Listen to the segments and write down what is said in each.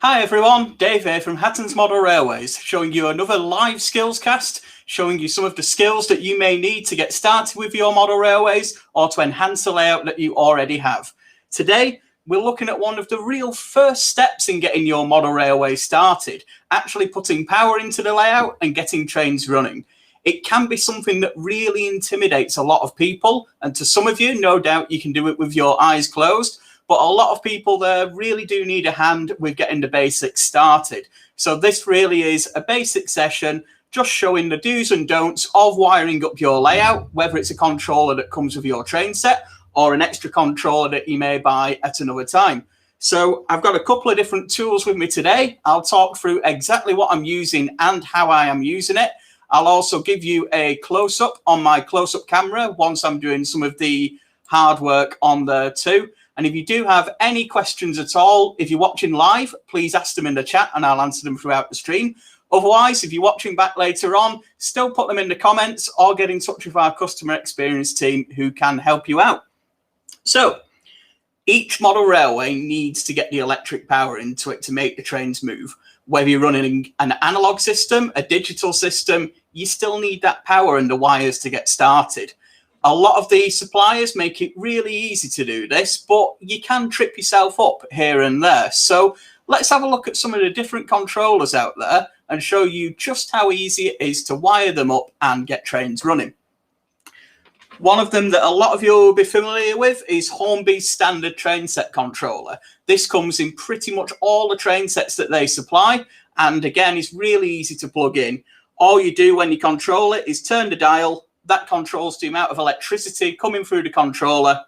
Hi everyone, Dave here from Hatton's Model Railways, showing you another live SkillsCast, showing you some of the skills that you may need to get started with your model railways or to enhance the layout that you already have. Today, we're looking at one of the real first steps in getting your model railway started, actually putting power into the layout and getting trains running. It can be something that really intimidates a lot of people, and to some of you, no doubt you can do it with your eyes closed. But a lot of people there really do need a hand with getting the basics started. So this really is a basic session, just showing the do's and don'ts of wiring up your layout, whether it's a controller that comes with your train set or an extra controller that you may buy at another time. So I've got a couple of different tools with me today. I'll talk through exactly what I'm using and how I am using it. I'll also give you a close-up on my close-up camera once I'm doing some of the hard work on there too. And if you do have any questions at all, if you're watching live, please ask them in the chat and I'll answer them throughout the stream. Otherwise, if you're watching back later on, still put them in the comments or get in touch with our customer experience team who can help you out. So each model railway needs to get the electric power into it to make the trains move. Whether you're running an analog system, a digital system, you still need that power and the wires to get started. A lot of the suppliers make it really easy to do this, but you can trip yourself up here and there. So let's have a look at some of the different controllers out there and show you just how easy it is to wire them up and get trains running. One of them that a lot of you will be familiar with is Hornby's standard train set controller. This comes in pretty much all the train sets that they supply, and again, it's really easy to plug in. All you do when you control it is turn the dial. That controls the amount of electricity coming through the controller.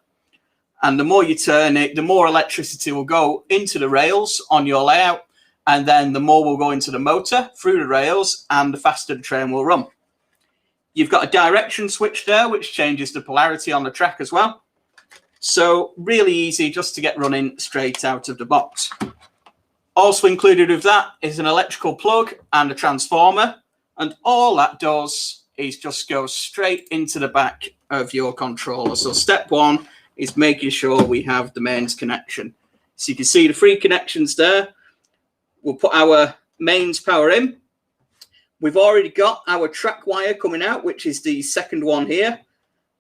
And the more you turn it, the more electricity will go into the rails on your layout. And then the more will go into the motor through the rails and the faster the train will run. You've got a direction switch there, which changes the polarity on the track as well. So really easy just to get running straight out of the box. Also included with that is an electrical plug and a transformer. And all that does is just go straight into the back of your controller. So step one is making sure we have the mains connection. So you can see the three connections there. We'll put our mains power in. We've already got our track wire coming out, which is the second one here.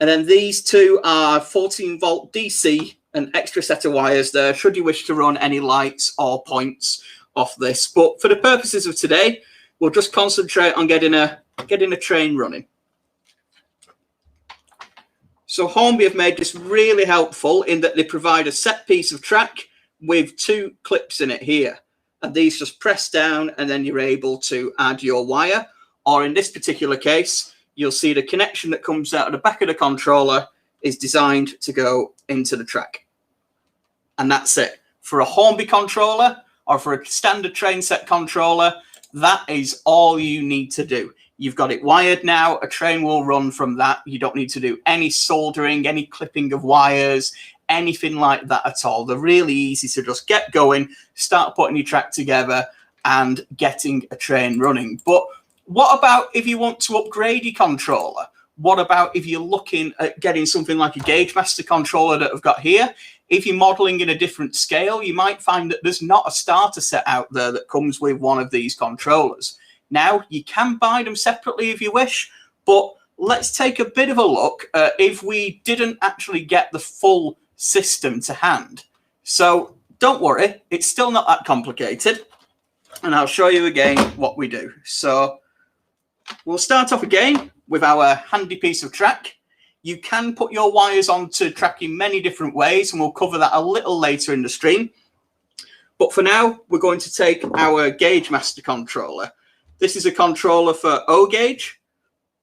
And then these two are 14-volt DC, an extra set of wires there, should you wish to run any lights or points off this. But for the purposes of today, we'll just concentrate on getting a train running. So Hornby have made this really helpful in that they provide a set piece of track with two clips in it here. And these just press down and then you're able to add your wire. Or in this particular case, you'll see the connection that comes out of the back of the controller is designed to go into the track. And that's it. For a Hornby controller or for a standard train set controller, that is all you need to do. You've got it wired now. A train will run from that. You don't need to do any soldering, any clipping of wires, anything like that at all. They're really easy to just get going, start putting your track together and getting a train running. But what about if you want to upgrade your controller? What about if you're looking at getting something like a Gauge Master controller that I've got here? If you're modeling in a different scale, you might find that there's not a starter set out there that comes with one of these controllers. Now, you can buy them separately if you wish, but let's take a bit of a look if we didn't actually get the full system to hand. So don't worry, it's still not that complicated. And I'll show you again what we do. So we'll start off again with our handy piece of track. You can put your wires onto track in many different ways, and we'll cover that a little later in the stream. But for now, we're going to take our Gauge Master controller. This is a controller for O gauge,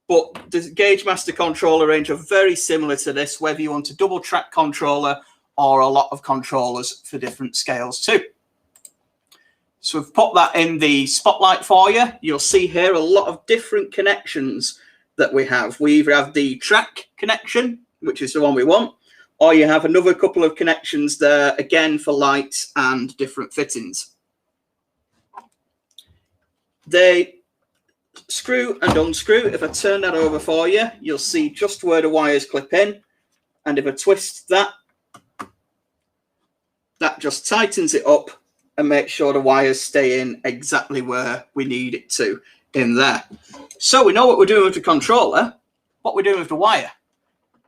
but the Gauge Master controller range are very similar to this, whether you want a double track controller or a lot of controllers for different scales too. So we've put that in the spotlight for you. You'll see here a lot of different connections that we have. We either have the track connection, which is the one we want, or you have another couple of connections there, again, for lights and different fittings. They screw and unscrew. If I turn that over for you, you'll see just where the wires clip in. And if I twist that, that just tightens it up and make sure the wires stay in exactly where we need it to in there. So we know what we're doing with the controller, what we're doing with the wire.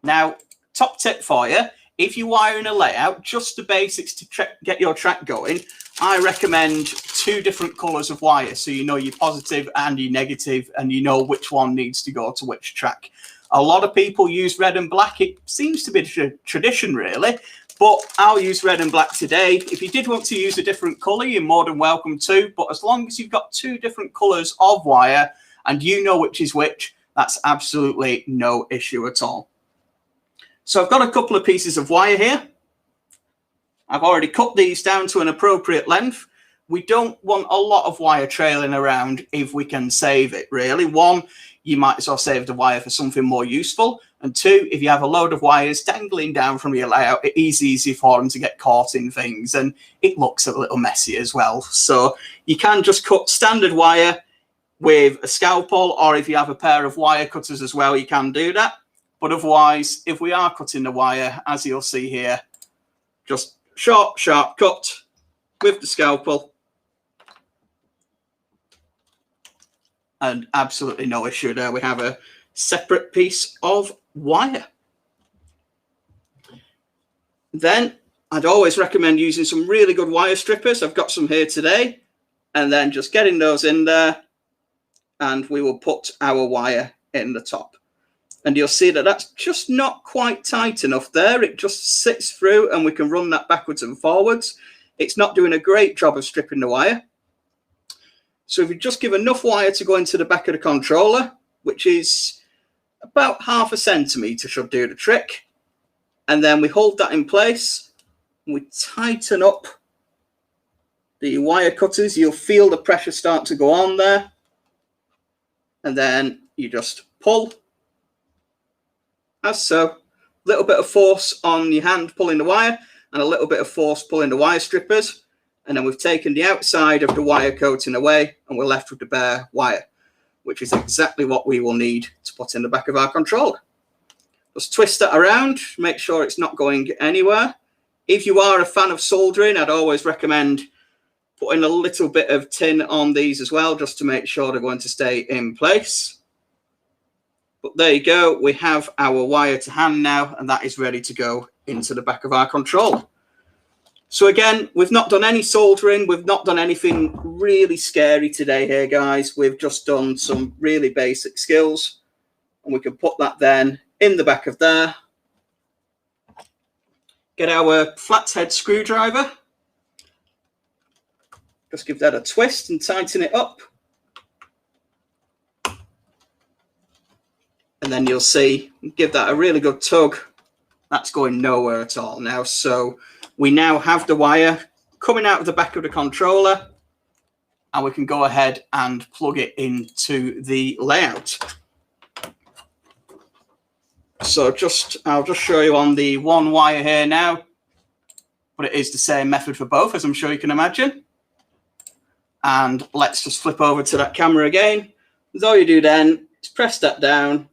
Now, top tip for you, if you're wiring a layout, just the basics to get your track going, I recommend 2 different colours of wire, so you know your positive and your negative, and you know which one needs to go to which track. A lot of people use red and black. It seems to be the tradition, really, but I'll use red and black today. If you did want to use a different colour, you're more than welcome to, but as long as you've got 2 different colours of wire and you know which is which, that's absolutely no issue at all. So I've got a couple of pieces of wire here. I've already cut these down to an appropriate length. We don't want a lot of wire trailing around if we can save it, really. 1, you might as well save the wire for something more useful. And 2, if you have a load of wires dangling down from your layout, it is easy for them to get caught in things, and it looks a little messy as well. So you can just cut standard wire with a scalpel, or if you have a pair of wire cutters as well, you can do that. But otherwise, if we are cutting the wire, as you'll see here, just short, sharp cut with the scalpel. And absolutely no issue there. We have a separate piece of wire. Then I'd always recommend using some really good wire strippers. I've got some here today. And then just getting those in there. And we will put our wire in the top. And you'll see that that's just not quite tight enough there. It just sits through and we can run that backwards and forwards. It's not doing a great job of stripping the wire. So if you just give enough wire to go into the back of the controller, which is about 1/2 centimetre should do the trick. And then we hold that in place and we tighten up the wire cutters. You'll feel the pressure start to go on there. And then you just pull. As so, a little bit of force on your hand pulling the wire and a little bit of force pulling the wire strippers. And then we've taken the outside of the wire coating away and we're left with the bare wire, which is exactly what we will need to put in the back of our controller. Just twist that around, make sure it's not going anywhere. If you are a fan of soldering, I'd always recommend putting a little bit of tin on these as well, just to make sure they're going to stay in place. But there you go, we have our wire to hand now, and that is ready to go into the back of our controller. So again, we've not done any soldering, we've not done anything really scary today here, guys. We've just done some really basic skills, and we can put that then in the back of there. Get our flathead screwdriver. Just give that a twist and tighten it up. And then you'll see, give that a really good tug. That's going nowhere at all now. So we now have the wire coming out of the back of the controller, and we can go ahead and plug it into the layout. So I'll just show you on the one wire here now, but it is the same method for both, as I'm sure you can imagine. And let's just flip over to that camera again. So all you do then is press that down,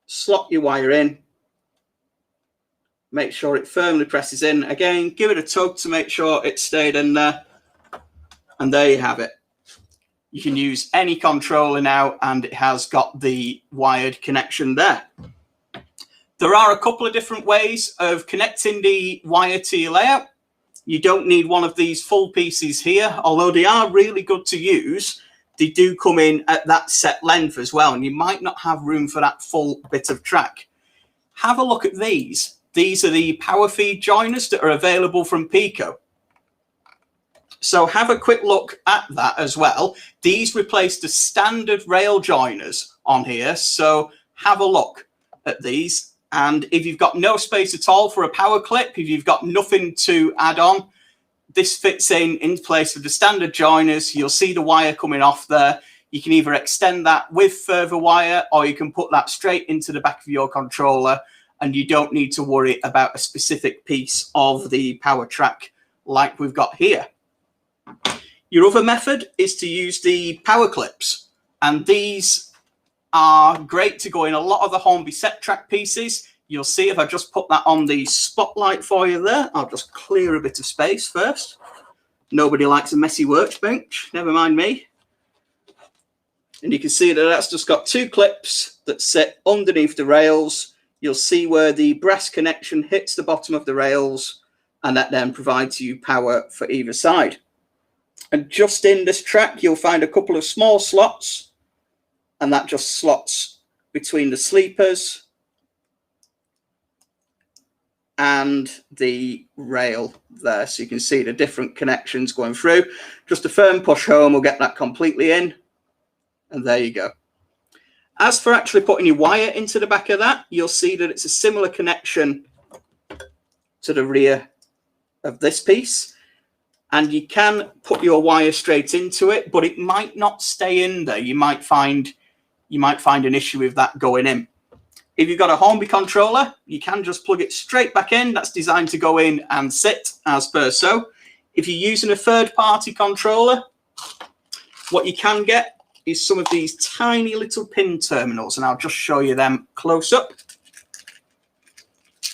slot your wire in, make sure it firmly presses in. Again, give it a tug to make sure it stayed in there. And there you have it. You can use any controller now, and it has got the wired connection there. There are a couple of different ways of connecting the wire to your layout. You don't need one of these full pieces here, although they are really good to use. They do come in at that set length as well, and you might not have room for that full bit of track. Have a look at these. These are the power feed joiners that are available from Pico. So have a quick look at that as well. These replace the standard rail joiners on here, so have a look at these. And if you've got no space at all for a power clip, if you've got nothing to add on, this fits in place with the standard joiners. You'll see the wire coming off there. You can either extend that with further wire, or you can put that straight into the back of your controller, and you don't need to worry about a specific piece of the power track like we've got here. Your other method is to use the power clips, and these are great to go in a lot of the Hornby set track pieces. You'll see if I just put that on the spotlight for you there, I'll just clear a bit of space first. Nobody likes a messy workbench, never mind me. And you can see that that's just got 2 clips that sit underneath the rails. You'll see where the brass connection hits the bottom of the rails, and that then provides you power for either side. And just in this track, you'll find a couple of small slots, and that just slots between the sleepers and the rail there. So you can see the different connections going through. Just a firm push home will get that completely in. And there you go. As for actually putting your wire into the back of that, you'll see that it's a similar connection to the rear of this piece. And you can put your wire straight into it, but it might not stay in there. You might find an issue with that going in. If you've got a Hornby controller, you can just plug it straight back in. That's designed to go in and sit as per so. If you're using a third-party controller, what you can get is some of these tiny little pin terminals, and I'll just show you them close up.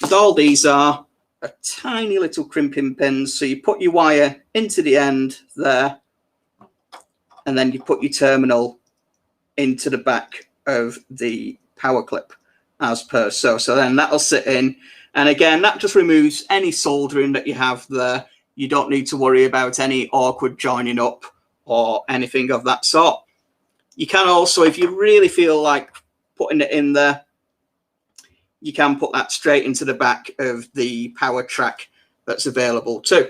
And all these are tiny little crimping pins. So you put your wire into the end there, and then you put your terminal into the back of the power clip as per so. So then that'll sit in, and again, that just removes any soldering that you have there. You don't need to worry about any awkward joining up or anything of that sort. You can also, if you really feel like putting it in there, you can put that straight into the back of the power track that's available too.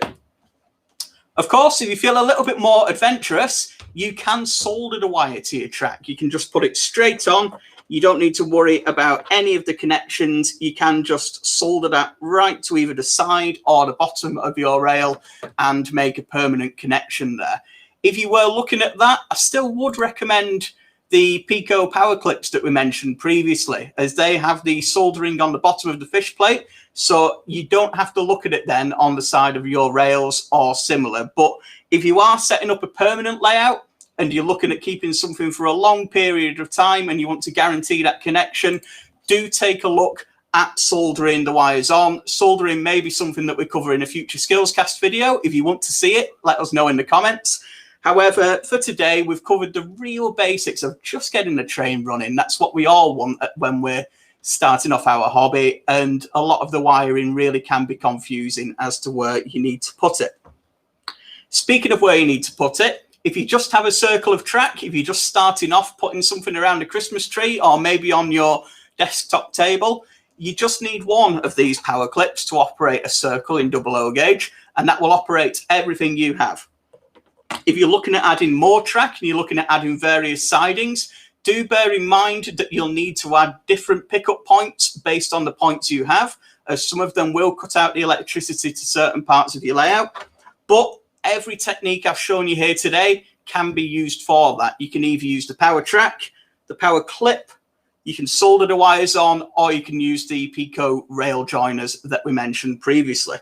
Of course, if you feel a little bit more adventurous, you can solder the wire to your track. You can just put it straight on. You don't need to worry about any of the connections. You can just solder that right to either the side or the bottom of your rail and make a permanent connection there. If you were looking at that, I still would recommend the Pico power clips that we mentioned previously, as they have the soldering on the bottom of the fish plate. So you don't have to look at it then on the side of your rails or similar. But if you are setting up a permanent layout and you're looking at keeping something for a long period of time and you want to guarantee that connection, do take a look at soldering the wires on. Soldering may be something that we cover in a future SkillsCast video. If you want to see it, let us know in the comments. However, for today, we've covered the real basics of just getting the train running. That's what we all want when we're starting off our hobby. And a lot of the wiring really can be confusing as to where you need to put it. Speaking of where you need to put it, if you just have a circle of track, if you're just starting off putting something around a Christmas tree or maybe on your desktop table, you just need one of these power clips to operate a circle in 00 gauge, and that will operate everything you have. If you're looking at adding more track and you're looking at adding various sidings, do bear in mind that you'll need to add different pickup points based on the points you have, as some of them will cut out the electricity to certain parts of your layout. But every technique I've shown you here today can be used for that. You can either use the power track, the power clip, you can solder the wires on, or you can use the Pico rail joiners that we mentioned previously.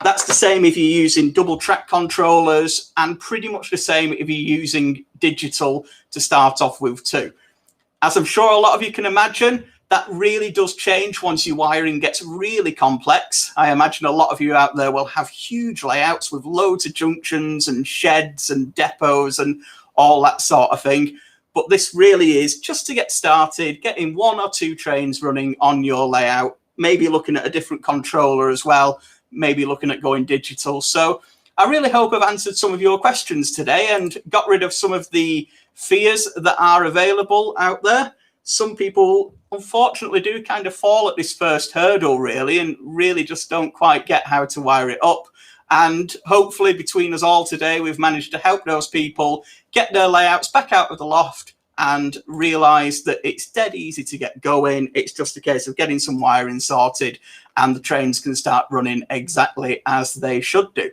That's the same if you're using double track controllers, and pretty much the same if you're using digital to start off with too. As I'm sure a lot of you can imagine, that really does change once your wiring gets really complex. I imagine a lot of you out there will have huge layouts with loads of junctions and sheds and depots and all that sort of thing. But this really is just to get started, getting 1 or 2 trains running on your layout, maybe looking at a different controller as well, maybe looking at going digital. So I really hope I've answered some of your questions today and got rid of some of the fears that are available out there. Some people, unfortunately, do kind of fall at this first hurdle, really, and really just don't quite get how to wire it up. And hopefully between us all today, we've managed to help those people get their layouts back out of the loft and realize that it's dead easy to get going. It's just a case of getting some wiring sorted and the trains can start running exactly as they should do.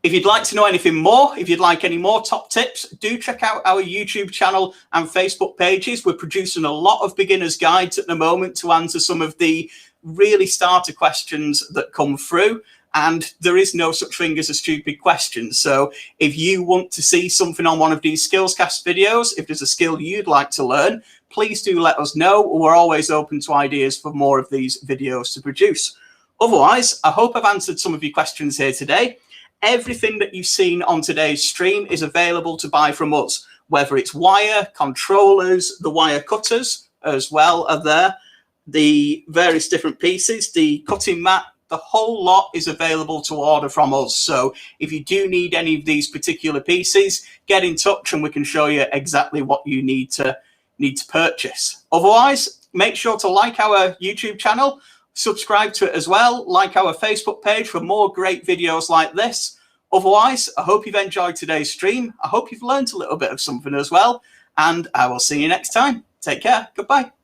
If you'd like to know anything more, if you'd like any more top tips, do check out our YouTube channel and Facebook pages. We're producing a lot of beginners guides at the moment to answer some of the really starter questions that come through. And there is no such thing as a stupid question. So if you want to see something on one of these SkillsCast videos, if there's a skill you'd like to learn, please do let us know. We're always open to ideas for more of these videos to produce. Otherwise, I hope I've answered some of your questions here today. everything that you've seen on today's stream is available to buy from us, whether it's wire, controllers, the wire cutters as well are there, the various different pieces, the cutting mat, the whole lot is available to order from us. So if you do need any of these particular pieces, get in touch and we can show you exactly what you need to purchase. Otherwise, make sure to like our YouTube channel, subscribe to it as well, like our Facebook page for more great videos like this. Otherwise, I hope you've enjoyed today's stream. I hope you've learned a little bit of something as well, and I will see you next time. Take care. Goodbye.